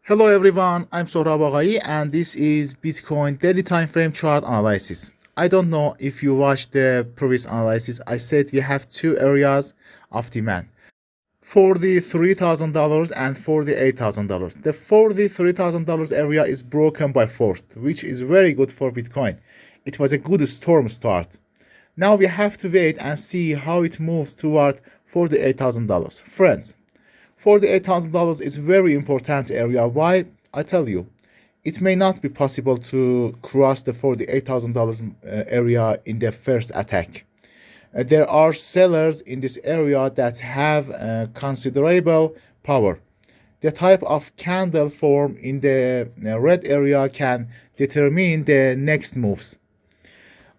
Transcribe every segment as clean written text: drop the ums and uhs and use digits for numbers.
Hello everyone, I'm Sohrab Aghaei and this is Bitcoin daily time frame chart analysis. I don't know if you watched the previous analysis. I said we have two areas of demand for the $3,000 and for the $8,000. The for the $3,000 area is broken by forced, which is very good for Bitcoin. It was a good storm start. Now we have to wait and see how it moves toward for the $8,000. Friends, for the $8,000 is very important area. Why? I tell you, it may not be possible to cross the $48,000 area in the first attack. There are sellers in this area that have considerable power. The type of candle form in the red area can determine the next moves.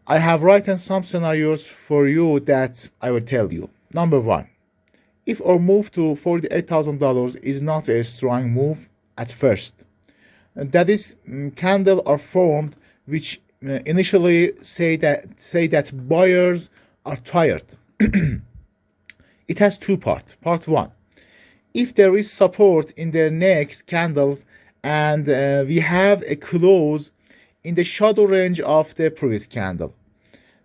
I have written some scenarios for you that I will tell you. Number one, if our move to $48,000 is not a strong move at first, that is, candles are formed which initially say that buyers are tired. It has two parts. Part one, if there is support in the next candles and we have a close in the shadow range of the previous candle,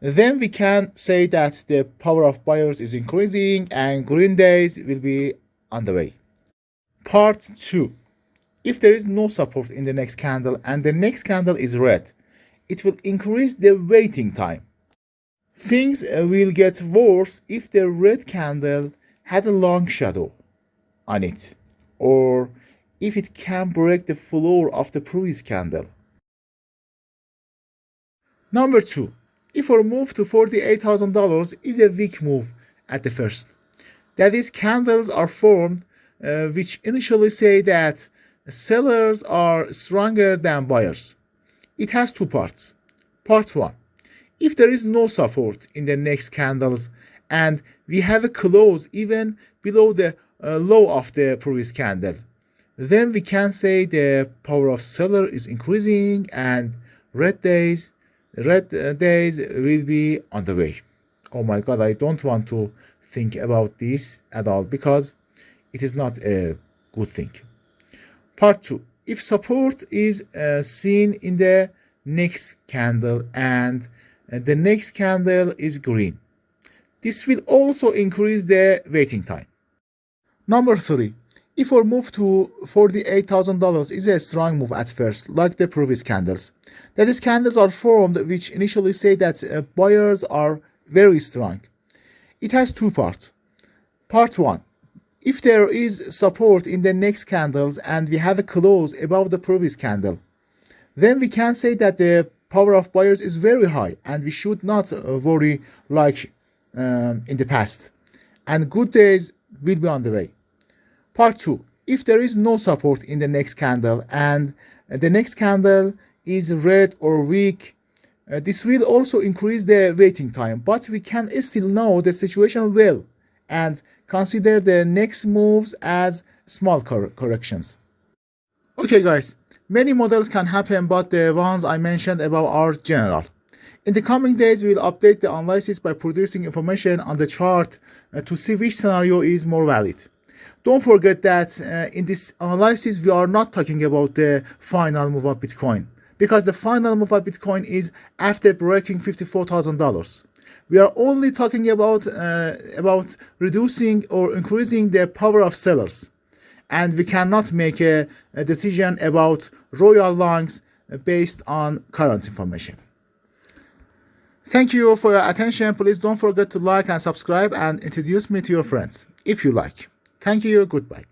then we can say that the power of buyers is increasing and green days will be on the way. Part 2. If there is no support in the next candle and the next candle is red, it will increase the waiting time. Things will get worse if the red candle has a long shadow on it, or if it can break the floor of the previous candle. Number 2. If our move to $48,000 is a weak move at the first, that is, candles are formed which initially say that sellers are stronger than buyers. It has two parts. Part 1, if there is no support in the next candles and we have a close even below the low of the previous candle, then we can say the power of seller is increasing and red days will be on the way. Oh my god, I don't want to think about this at all because it is not a good thing. Part 2, if support is seen in the next candle and the next candle is green, this will also increase the waiting time. Number 3, if our move to $48,000 is a strong move at first, like the previous candles, that is, candles are formed which initially say that buyers are very strong. It has two parts. Part 1, if there is support in the next candles and we have a close above the previous candle, then we can say that the power of buyers is very high and we should not worry like in the past, and good days will be on the way. Part 2, if there is no support in the next candle and the next candle is red or weak, this will also increase the waiting time, but we can still know the situation well and consider the next moves as small corrections. Okay guys, many models can happen, but the ones I mentioned above are general. In the coming days, we will update the analysis by producing information on the chart to see which scenario is more valid. Don't forget that in this analysis, we are not talking about the final move of Bitcoin, because the final move of Bitcoin is after breaking $54,000. We are only talking about reducing or increasing the power of sellers, and we cannot make a decision about royal longs based on current information. Thank you for your attention. Please don't forget to like and subscribe and introduce me to your friends if you like. Thank you. Goodbye.